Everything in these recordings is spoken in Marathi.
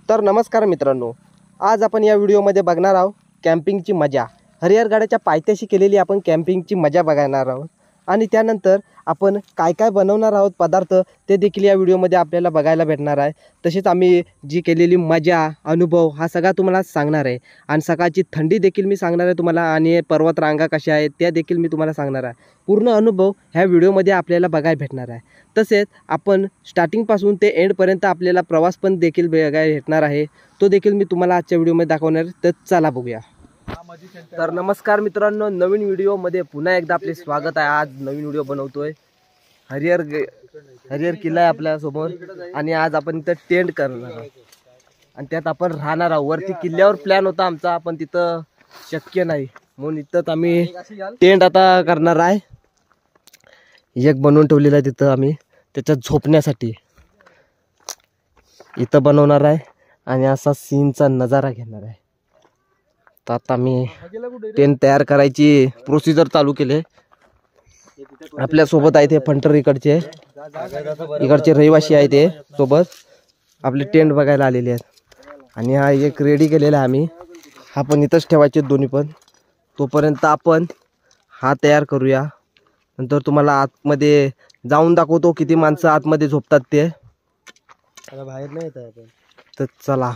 तर नमस्कार मित्रांनो, आज आपण या व्हिडिओमध्ये बघणार आहोत कॅम्पिंगची मजा. हरिहरगडाच्या पायथ्याशी केलेली आपण कॅम्पिंगची मजा बघणार आहोत आणि त्यानंतर आपण काय काय बनवणार आहोत पदार्थ ते देखील या व्हिडिओमध्ये आपल्याला बघायला भेटणार आहे. तसेच आम्ही जी केलेली मजा अनुभव हा सगळा तुम्हाला सांगणार आहे आणि सकाळची थंडी देखील मी सांगणार आहे तुम्हाला आणि पर्वतरांगा कशा आहेत त्या देखील मी तुम्हाला सांगणार आहे. पूर्ण अनुभव ह्या व्हिडिओमध्ये आपल्याला बघायला भेटणार आहे. तसेच आपण स्टार्टिंगपासून ते एंडपर्यंत आपल्याला प्रवास पण देखील बघायला भेटणार आहे, तो देखील मी तुम्हाला आजच्या व्हिडिओमध्ये दाखवणार. तर चला बघूया. तर नमस्कार मित्रांनो, नवीन व्हिडिओमध्ये पुन्हा एकदा आपले स्वागत आहे. आज नवीन व्हिडिओ बनवतोय. हरिहर किल्ला आहे आपल्यासमोर आणि आज आपण इथं टेंट करणार आहोत आणि त्यात आपण राहणार आहोत. वरती किल्ल्यावर प्लॅन होता आमचा, पण तिथं शक्य नाही म्हणून इथंच आम्ही टेंट आता करणार आहे. एक बनवून ठेवलेला आहे तिथं आम्ही त्याच्यात झोपण्यासाठी इथं बनवणार आहे आणि असा सीनचा नजारा घेणार आहे. तर आता मी टेंट तयार करायची प्रोसिजर चालू केले. आपल्या सोबत आहे ते फंटर इकडचे रहिवासी आहे ते सोबत आपले टेंट बघायला आलेले आहेत आणि हा एक रेडी केलेला आहे आम्ही. हा पण इथंच ठेवायचे दोन्ही पण. तोपर्यंत आपण हा तयार करूया. नंतर तुम्हाला आतमध्ये जाऊन दाखवतो किती माणसं आतमध्ये झोपतात ते. बाहेर नाही येत आपण. तर चला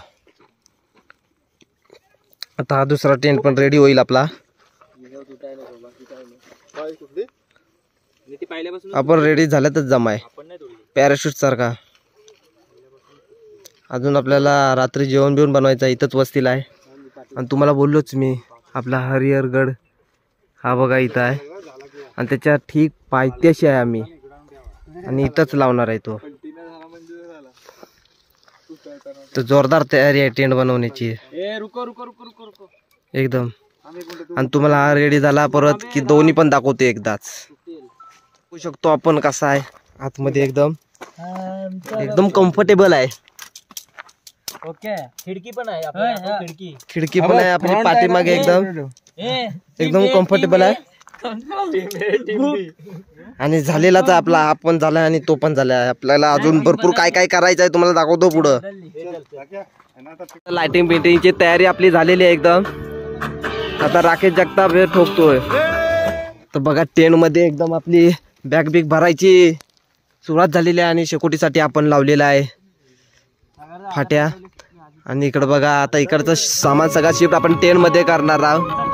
आता हा दुसरा टेंट पण रेडी होईल आपला. आपण रेडी झाल्यातच जमाय पॅराशूट सारखा. अजून आपल्याला रात्री जेवण बिवण बनवायचं इथंच वस्तीला आहे. आणि तुम्हाला बोललोच मी आपला हरिहरगड हा बघा इथं आहे आणि त्याच्या ठीक पायथ्याशी आहे आम्ही आणि इथंच लावणार आहे तो. तर जोरदार तयारी आहे टेंट बनवण्याची एकदम. आणि तुम्हाला हा रेडी झाला परत की दोन्ही पण दाखवते एकदाच. बघू शकतो आपण कसा आहे आतमध्ये. एकदम कम्फर्टेबल आहे. ओके, खिडकी पण आहे. खिडकी पण आहे आपली पाठीमागे. एकदम कम्फर्टेबल आहे. आणि झालेला तर आपला हा पण झाला आणि तो पण झाला आहे. आपल्याला अजून भरपूर काय काय करायचं आहे तुम्हाला दाखवतो पुढं. लाइटिंग पेंटिंगची तयारी आपली झालेली आहे एकदम. आता राकेश जगताप हे ठोकतोय. तर बघा टेंट मध्ये एकदम आपली बॅग बिग भरायची सुरुवात झालेली आहे आणि शेकोटीसाठी आपण लावलेला आहे फाट्या. आणि इकडे बघा आता इकडचं सामान सगळा शिफ्ट आपण टेंट मध्ये करणार आहोत.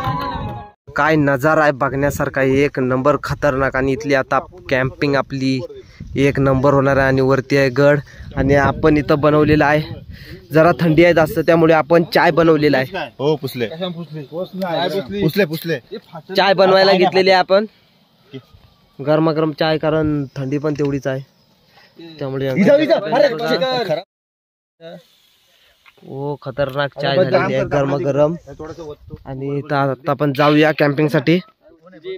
काय नजारा आहे बघण्यासारखा, एक नंबर खतरनाक. आणि इथली आता कॅम्पिंग आपली एक नंबर होणार आहे. आणि वरती आहे गड आणि आपण इथं बनवलेलं आहे. जरा थंडी आहे जास्त त्यामुळे आपण चाय बनवलेला आहे. हो पुसले चाय बनवायला घेतलेली आहे आपण. गरमागरम चाय, कारण थंडी पण तेवढीच आहे त्यामुळे. ओ खतरनाक चाय झालेली आहे गरमागरम. आणि आता आपण जाऊया कॅम्पिंग साठी.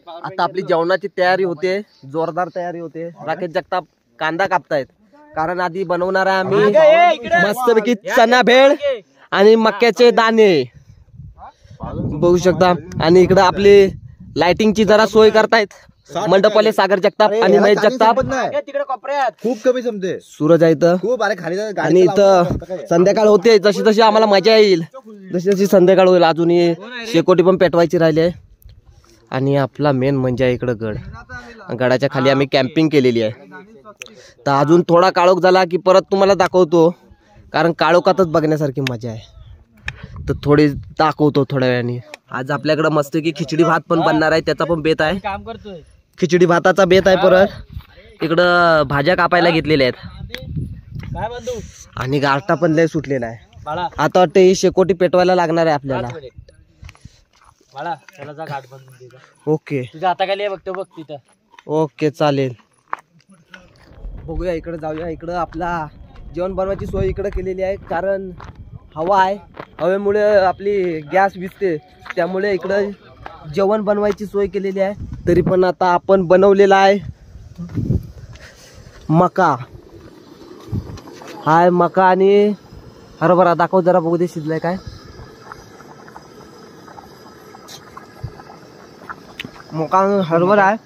आता आपली जेवणाची तयारी होते, जोरदार तयारी होते. राकेश जगताप कांदा कापतायत कारण आधी बनवणार आहे आम्ही मस्तपैकी चना भेळ आणि मक्याचे दाणे बघू शकता. आणि इकडे आपली लाइटिंगची जरा सोय करतायत मंडपवाले सागर जगताप आणि महेश जगताप. खूप कमी समजे सूरज आहे इथं खूप. अरे खाली आणि इथं संध्याकाळ होते. जशी जशी आम्हाला मजा येईल जशी जशी संध्याकाळ होईल. अजूनही शेकोटी पण पेटवायची राहिली आहे. आणि आपला मेन म्हणजे इकडं गड. गडाच्या खाली आम्ही कॅम्पिंग केलेली आहे. तर अजून थोडा काळोख झाला की परत तुम्हाला दाखवतो, कारण काळोखातच बघण्यासारखी मजा आहे. तर थोडी दाखवतो थोड्या वेळाने. आज आपल्याकडे मस्त की खिचडी भात पण बनणार आहे, त्याचा पण बेत आहे. खिचडी भाताचा बेत आहे. परत इकडं भाज्या कापायला घेतलेल्या आहेत आणि गारठा पण लय सुटलेला आहे. आता वाटतं ही शेकोटी पेटवायला लागणार आहे आपल्याला. ओके तुझ्या हाताखाली बघतो बघ तिथं. ओके चालेल. बघूया इकडे जाऊया. इकडं आपला जेवण बनवायची सोय इकडे केलेली आहे, कारण हवा आहे. हवेमुळे आपली गॅस विजते त्यामुळे इकडं जेवण बनवायची सोय केलेली आहे. तरी पण आता आपण बनवलेला आहे मका. हाय मका आणि हरभरा. दाखव जरा बघू दे शिजलाय काय. मका हरभरा आहे.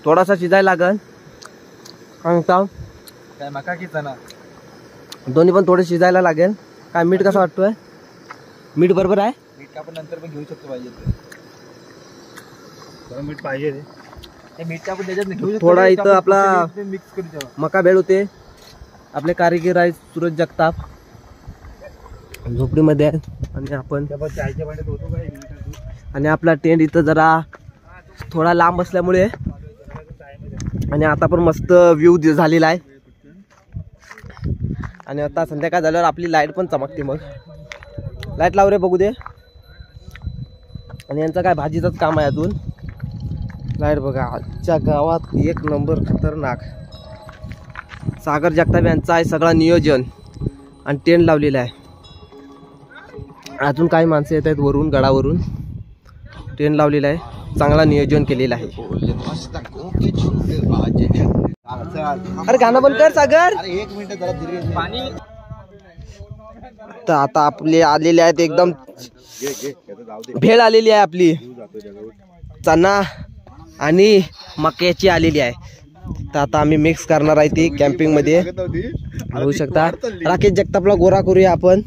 थोडासा शिजायला लागल. आणि काय मका की चणा दोन्ही पण थोडे शिजायला लागेल. काय मीठ कसं वाटतोय? मीठ बरोबर आहे? मीठ आपण नंतर पण घेऊ शकतो पाहिजे तर मीठ पाहिजे रे ते मीठ आपण त्याच्यात घेऊ शकतो. थोडा इथं आपला मिक्स करून ठेवा. मका भेळ होते. आपले कारीगर आहेत सूरज जगताप झोपडीमध्ये आहेत आणि आपण चायच्या भांड्यात होतो काय आणि आपला टेंट इथं जरा थोडा लांब असल्यामुळे आणि आता पण मस्त व्ह्यू झालेला आहे. आणि आता संध्याकाळ झाल्यावर आपली लाईट पण चमकते. मग लाईट लाव रे बघू दे. आणि यांचं काय भाजीचंच काम आहे अजून. लाईट बघा आजच्या गावात एक नंबर खतरनाक. सागर जगताप यांचा आहे सगळा नियोजन आणि टेंट लावलेला आहे. अजून काही माणसं येत आहेत वरून गडावरून. टेंट लावलेला आहे. चांगला नियोजन केलेलं आहे. अरे गाणं बंद कर सागर. अरे 1 मिनिट जरा धीरे पाणी तर आता आपले आलेले आहेत एकदम भेळ आलेली आहे आपली. चना आणि मक्याची आलेली आहे. तर आता आम्ही मिक्स करणार आहे ती कॅम्पिंग मध्ये होऊ शकता. राकेश जगतापला गोरा करूया आपण.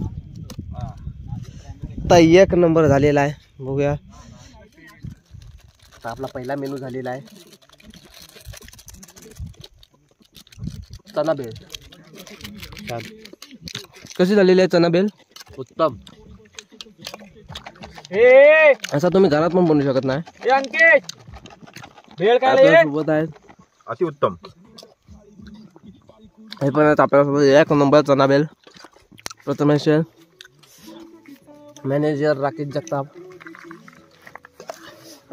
तर एक नंबर झालेला आहे. बघूया आता आपला पहिला मेनू झालेला आहे चना भेळ. कशी झालेली आहे चना भेळ? उत्तम. असा तुम्ही घरात पण बनवू शकत नाही. अंकित भेळ आपल्या सोबत आहेत अति उत्तम. हे पण आहेत आपल्यासोबत एक नंबर चना भेळ. प्रथमेश मॅनेजर राकेश जगताप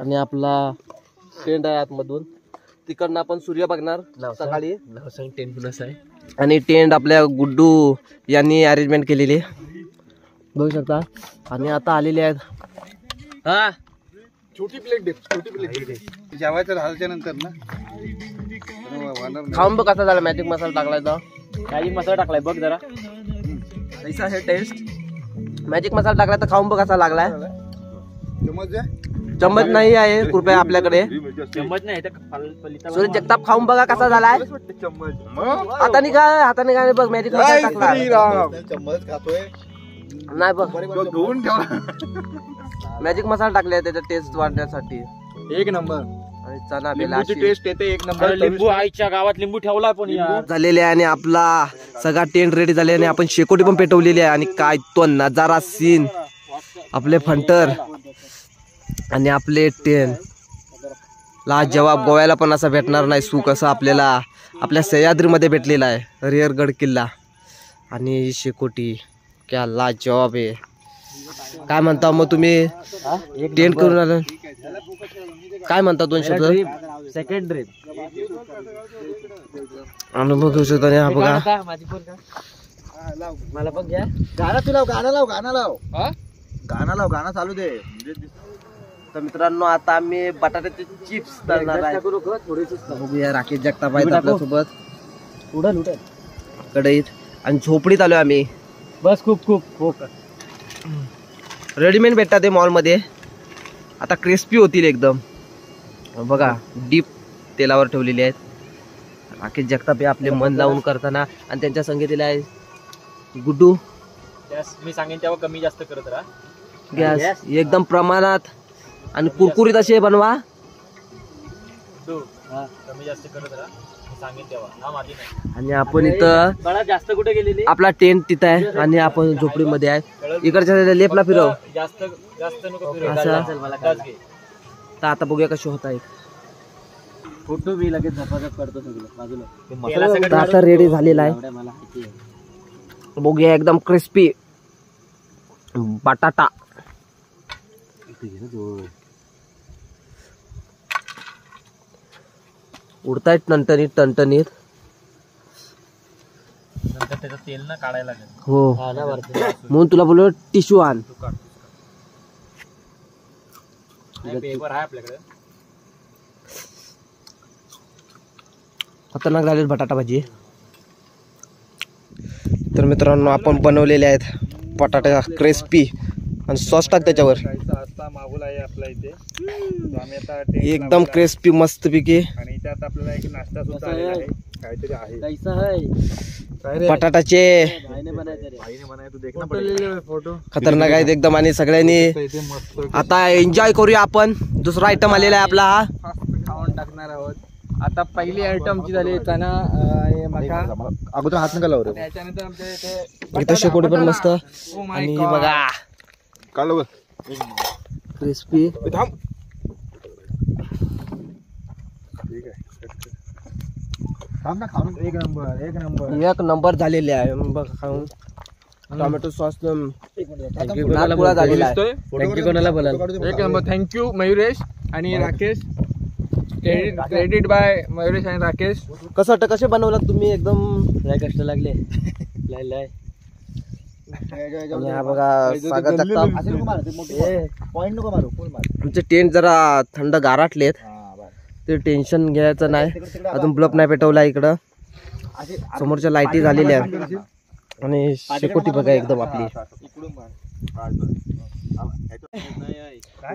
आणि आपला टेंट आहे आतमधून. तिकडनं आपण सूर्य बघणार सकाळी. टेंट आहे आणि टेंट आपल्या गुड्डू यांनी अरेंजमेंट केलेली बघू शकता. आणि आता आलेले आहेत हा छोटी प्लेट दे. छोटी प्लेट दे. जेवायचं राहायच्या नंतर ना खाऊन बघ कसा झाला. मॅजिक मसाला टाकलाय तर काही मसाला टाकलाय बघ जरा. कैसा आहे टेस्ट? मॅजिक मसाला टाकलाय तर खाऊन बघ कसा लागलाय. चम्मच नाही आहे कृपया आपल्याकडे. चम्मच नाही सूरज जगताप खाऊन बघा कसा झालाय. हाताने काय बघ मॅजिक मसाला टाकला चम्मच खातोय नाही बघ. धुवून ठेवला. मॅजिक मसाला टाकले त्याचा टेस्ट वाढण्यासाठी. 1 नंबर. आणि चना लिंबूची टेस्ट येते 1 नंबर. लिंबू आईच्या गावात लिंबू ठेवला पण यार. झालेले आहे. आणि आपला सगळा टेंट रेडी झाले आणि आपण शेकोटी पण पेटवलेली आहे. आणि काय तो नजारा सीन आपले फंटर आणि आपले टेंट लाजवाब. गोव्याला पण असा भेटणार नाही सुख असं आपल्याला आपल्या सह्याद्रीमध्ये भेटलेला आहे. हरिहरगड किल्ला आणि शेकोटी क्या लाजवाब आहे. काय म्हणता मग तुम्ही टेंट करून आलं काय म्हणता 2 शब्द? सेकंड ड्रीप अनुभव घेऊ शकता. आणि हा बघा मला पण घ्या. गाणं लाव. गाणं चालू दे. तर मित्रांनो आता आम्ही बटाट्याचे चिप्स तळणार आहे. बघूया राकेश जगताप आहेत आपल्यासोबत उडल कढईत. आणि झोपडीत आलोय आम्ही. बस खूप रेडीमेड भेटतात ते मॉलमध्ये. आता क्रिस्पी होतील एकदम. बघा डीप तेलावर ठेवलेले आहेत. राकेश जगताप हे आपले मन लावून करताना. आणि त्यांच्या संगीतीला आहे गुड्डू. मी सांगेन तेव्हा कमी जास्त करत राहा. गॅस एकदम प्रमाणात आणि कुरकुरीत असे बनवा. कमी जास्त करत राहा. सांगेन तेव्हा. आणि आपण इथं जास्त कुठे गेलेली. आपला टेंट तिथं आहे आणि आपण झोपडीमध्ये आहे. इकडच्या लेपला फिरव जास्त नको असं. तर आता बघूया कशी होत आहे. फोटो मी लगेच झपाझप करतो सगळं बाजूला. तर आता रेडी झालेला आहे. बघूया एकदम क्रिस्पी बटाटा. उडतायत टणटणीत नंतर त्याचं तेल ना काढायला लागेल. हो म्हणून तुला बोललो टिश्यू आण. पेपर आहे आपल्याकडे. खतरनाक झाले बटाटा भाजी. तर मित्रांनो आपण बनवलेले आहेत बटाटा क्रिस्पी आणि सॉस टाक त्याच्यावर. रस्ता मागूल आहे आपल्या इथे. तो आम्ही आता tent एकदम लावलेला क्रिस्पी मस्त पैकी आहे. आणि त्यात आपल्याला एक नाश्ता सुद्धा आलेला आहे. काहीतरी आहे. कैसा है बटाटाचे भाईने बनायचं रे. आईने म्हणाय तू देख ना फोटो. खतरनाक आहेत एकदम. आणि सगळ्यांनी इथे मस्त आता एन्जॉय करूया आपण. दुसरा आयटम आलेला आहे आपला हा. फास्ट खाऊन टाकणार आहोत. आता पहिली आयटमची झाली चना मका. अगोदर हात नका लावू. त्याच्यानंतर आमच्या इथे इथं शेकोटी पण मस्त. Oh my आणि God. बघा काढलो क्रिस्पी. थांब. ठीक आहे. थांब ना खाऊन. एक नंबर झालेले आहे बघ खाऊन. टोमॅटो सॉस नागपुरा झालेला आहे. थँक्यू कोणाला बोलाल. एक नंबर. थँक्यू मयुरेश आणि राकेश. क्रेडिट बाय मयुरेश आणि राकेश. कसे बनवलात तुम्ही एकदम. लय कष्ट लागले. लय आणि हा बघा सागर जगताप. पॉइंट नको मारू. फुल मार. तुमचे टेंट जरा थंड गारटलेत. ते टेन्शन घ्यायचं नाही. अजून ब्लफ नाही पेटवला इकडं. समोरच्या लाईटी झालेल्या आहेत. आणि शेकोटी बघा एकदम आपली.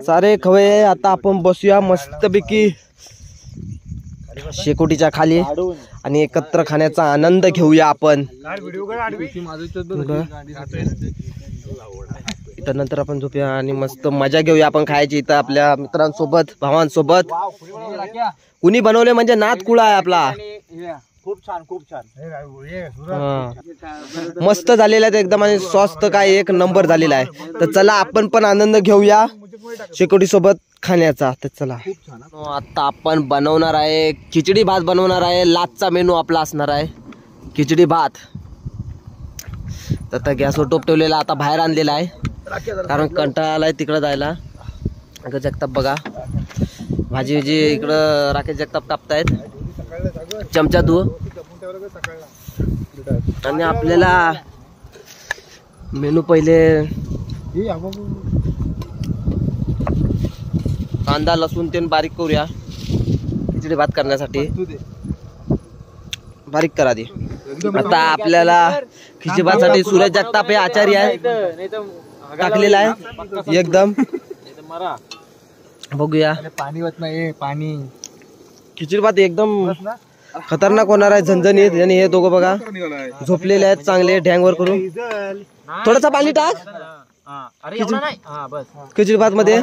सारे खवे आता आपण बसूया मस्तपैकी शेकोटीच्या खाली आणि एकत्र खाण्याचा आनंद घेऊया आपण. इथं नंतर आपण झोपूया आणि मस्त मजा घेऊया आपण खायची इथं आपल्या मित्रांसोबत भावांसोबत. कुणी बनवले म्हणजे नाद कुळा आहे आपला. खूप छान. मस्त झालेला आहे एकदम. आणि सॉस तर काय एक नंबर झालेला आहे. तर चला आपण पण आनंद घेऊया शेकोटी सोबत खाण्याचा. तर चला आता आपण बनवणार आहे खिचडी भात बनवणार आहे. लाचचा मेनू आपला असणार आहे खिचडी भात. तर आता गॅसवर टोप ठेवलेला आता बाहेर आणलेला आहे कारण कंटाळा आलाय तिकडं जायला. जगताप बघा भाजी इकडं राकेश जगताप कापतायत चमचा तू. आणि आपल्याला मेनू पहिले कांदा लसूण ते बारीक करूया खिचडी भात करण्यासाठी. बारीक करा दे. आता आपल्याला खिचडी भातसाठी सूरज जगताप हे आचार्य आहे टाकलेला आहे एकदम. बघूया पाणी होत नाही. पाणी खिचडी भात एकदम खतरनाक होणार आहे झणझणीत. आणि हे दोघं बघा झोपलेले आहेत चांगले ढँगवर करून. थोडासा पाणी टाक खिचडी भात मध्ये.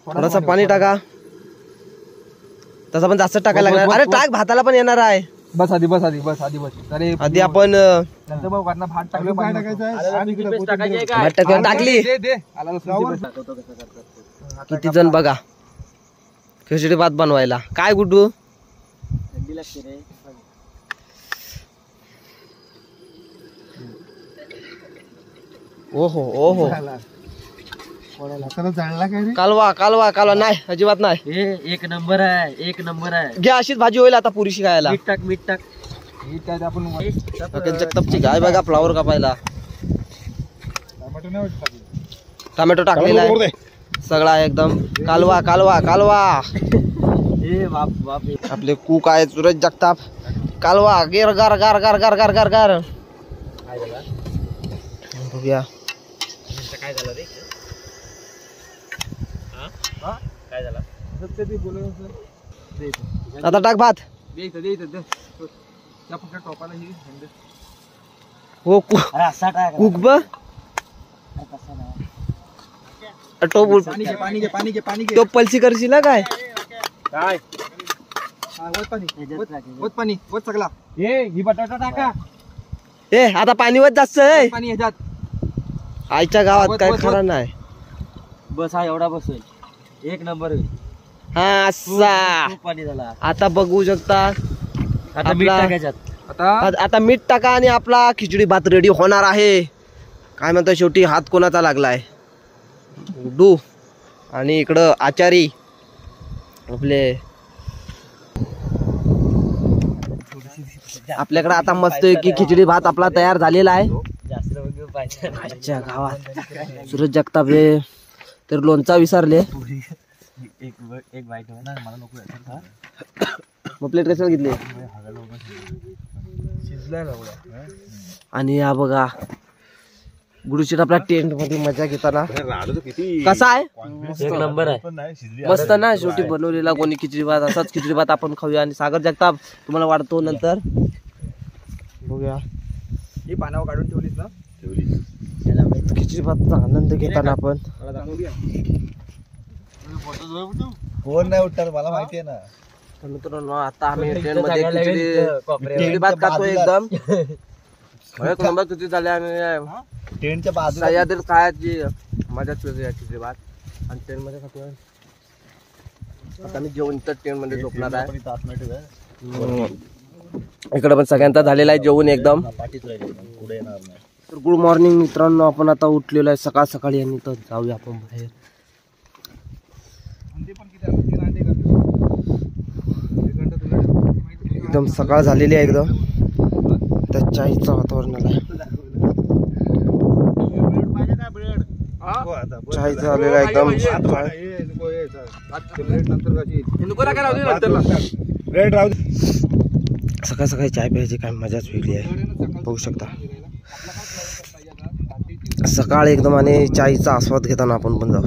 थोडासा पाणी टाका. तसा पण जास्त टाकायला लागणार. अरे टाक भाताला पण येणार आहे. बस आधी बस. अरे आधी आपण नंतर मग वरनं भात टाकलं. भात टाकली. किती जण बघा खिचडी भात बनवायला. काय गुड्डू ओहो कालवा नाही अजिबात नाही. एक नंबर आहे. घ्या अशीच भाजी होईल आता पुरीशी खायला. मीठ टाक. आपण जगतापची गाय बघा फ्लावर कापायला. टोमॅटो टाकलेला आहे सगळा एकदम. कालवा आपले कुक आहे सूरज जगताप. कालवा गेर गार गार गार गार गार गार गार. बघूया काय झालं. आता टाक भात. हो कुक ब टोप पलसी करशील ना काय. पाणी सगळा. ही बटाटा टाका. ए आता पाणी वत जास्त आहे पाणी ह्याच्यात. आईच्या गावात काय खरं नाही. बस हा एवढा बसेल. एक नंबर होईल. हा असा खूप पाणी झाला. आता बघू शकता. आता मीठ टाकायच्यात. आता मीठ टाका आणि आपला खिचडी भात रेडी होणार आहे. काय म्हणतो शेवटी हात कोणाचा लागलाय. गुड्डू आणि इकडं आचारी आपले. आपल्याकडे आता मस्त की खिचडी भात आपला तयार झालेला आहे. आजच्या गावात सूरज जगताप हे तर लोणचा विसरले. एक बाईट ना मला नको. मग प्लेट कशाला घेतली. आणि हा बघा गुरुशेठ आपल्या टेंट मध्ये मजा घेताना कसा आहे एक नंबर आहे. मस्त ना. शेवटी बनवलेला कोणी खिचडी भात, असाच खिचडी भात आपण खाऊया. आणि सागर जगताप तुम्हाला वाढतो नंतर बघूया. ही पानावर काढून ठेवलीस ना? खिचडी भातचा आनंद घेताना आपण फोन नाही उठणार मला माहिती आहे ना. तर मित्रांनो आता आम्ही ट्रेन मध्ये खिचडी भात खातोय. एकदम एक नंबर खिचडी झाली. आणि टेंटच्या बाजूला सह्याद्री खायची मजाच वेगळी आहे खिचडी भात. आणि ट्रेन मध्ये खातोय. आता मी जेवण तर ट्रेन मध्ये झोपणार आहे. इकडे पण सगळ्यांचा झालेला आहे जेवण एकदम. पुढे येणार नाही. तर गुड मॉर्निंग मित्रांनो. आपण आता उठलेलो आहे सकाळ सकाळी आणि तर जाऊया आपण बाहेर. एकदम सकाळ झालेली आहे एकदम. त्या चाईचं वातावरण आलंय. चाईचं आलेलं आहे एकदम. सकाळ सकाळी चाय प्यायची काय मजाच वेगळी आहे. बघू शकता सकाळ एकदम. आणि चायचा आस्वाद घेताना आपण पण जाऊ.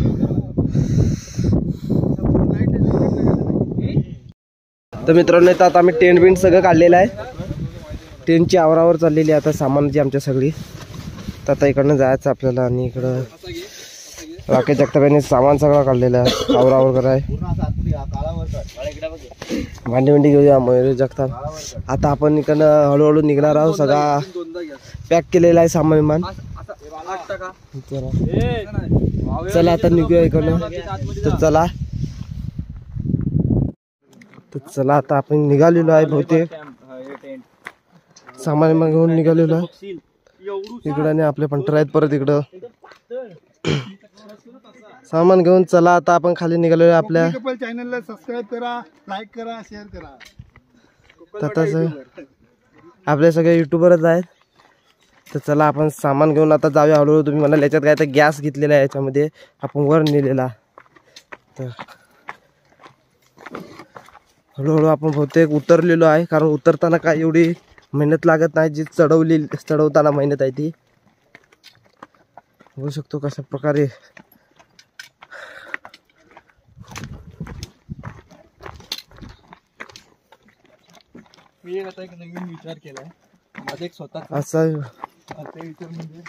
तर मित्रांनो इथं आता आम्ही टेंट बिंट सगळं काढलेलं आहे. टेंटची आवरावर चाललेली आहे आता सामानाची आमच्या सगळी. तर आता इकडनं जायचं आपल्याला. आणि इकडं राकेश जगताप यांनी सामान सगळं काढलेलं आहे. आवरावर कराय भांडी बिंडी घेऊया मयूर जगताप. आता आपण इकडनं हळूहळू निघणार आहोत. सगळा पॅक केलेला आहे सामान विमान. चला आता निघूया इकडनं. तर चला आता आपण निघालेलो आहे. बहुतेक सामान विमान घेऊन निघालेलो आहे. इकडं आणि आपले पंटर आहेत परत इकडं सामान घेऊन. चला आता आपण खाली निघालेलो आहे. आपल्या चॅनलला सबस्क्राईब करा, लाईक करा, शेअर करा. आपले सगळे युट्यूबरच आहेत. तर चला आपण सामान घेऊन आता जाऊया हळूहळू. तुम्ही म्हणाल याच्यात काय तर गॅस घेतलेला आहे याच्यामध्ये आपण वर नेलेला. तर हळूहळू आपण बहुतेक उतरलेलो आहे. कारण उतरताना काय एवढी मेहनत लागत नाही. जी चढवताना मेहनत आहे ती बघू शकतो कशा प्रकारे. मी आता एक नवीन विचार केलाय. माझा एक स्वतः असा विचार म्हणजे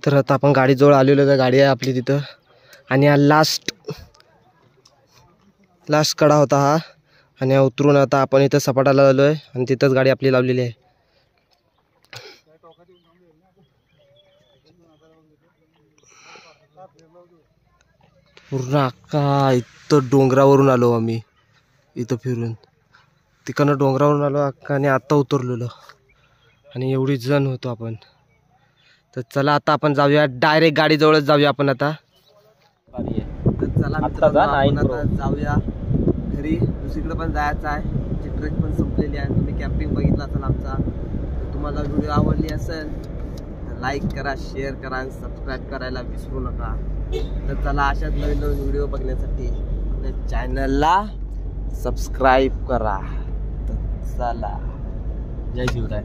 तर आता आपण गाडीजवळ आलेलो आहे. गाडी आहे आपली तिथं. आणि हा लास्ट कडा होता हा. आणि उतरून आता आपण इथं सपाटाला आलो आहे. आणि तिथंच गाडी आपली लावलेली आहे. पूर्ण अख्खा इथं डोंगरावरून आलो आम्ही. इथं फिरून तिकडनं डोंगरावरून आलो अख्खा. आणि आता उतरलेलो. आणि एवढी जण होतो आपण. तर चला आता आपण जाऊया डायरेक्ट गाडीजवळच जाऊया आपण आता. तर चला मित्रांनो आपण आता जाऊया घरी. दुसरीकडे पण जायचं आहे. आमची ट्रेक पण संपलेली आहे. तुम्ही कॅम्पिंग बघितला असेल आमचा. तर तुम्हाला व्हिडिओ आवडली असेल तर लाईक करा, शेअर करा आणि सबस्क्राईब करायला विसरू नका. तर चला अशाच नवीन नवीन व्हिडिओ बघण्यासाठी आपल्या चॅनलला सबस्क्राईब करा. तर चला जय शिवराय.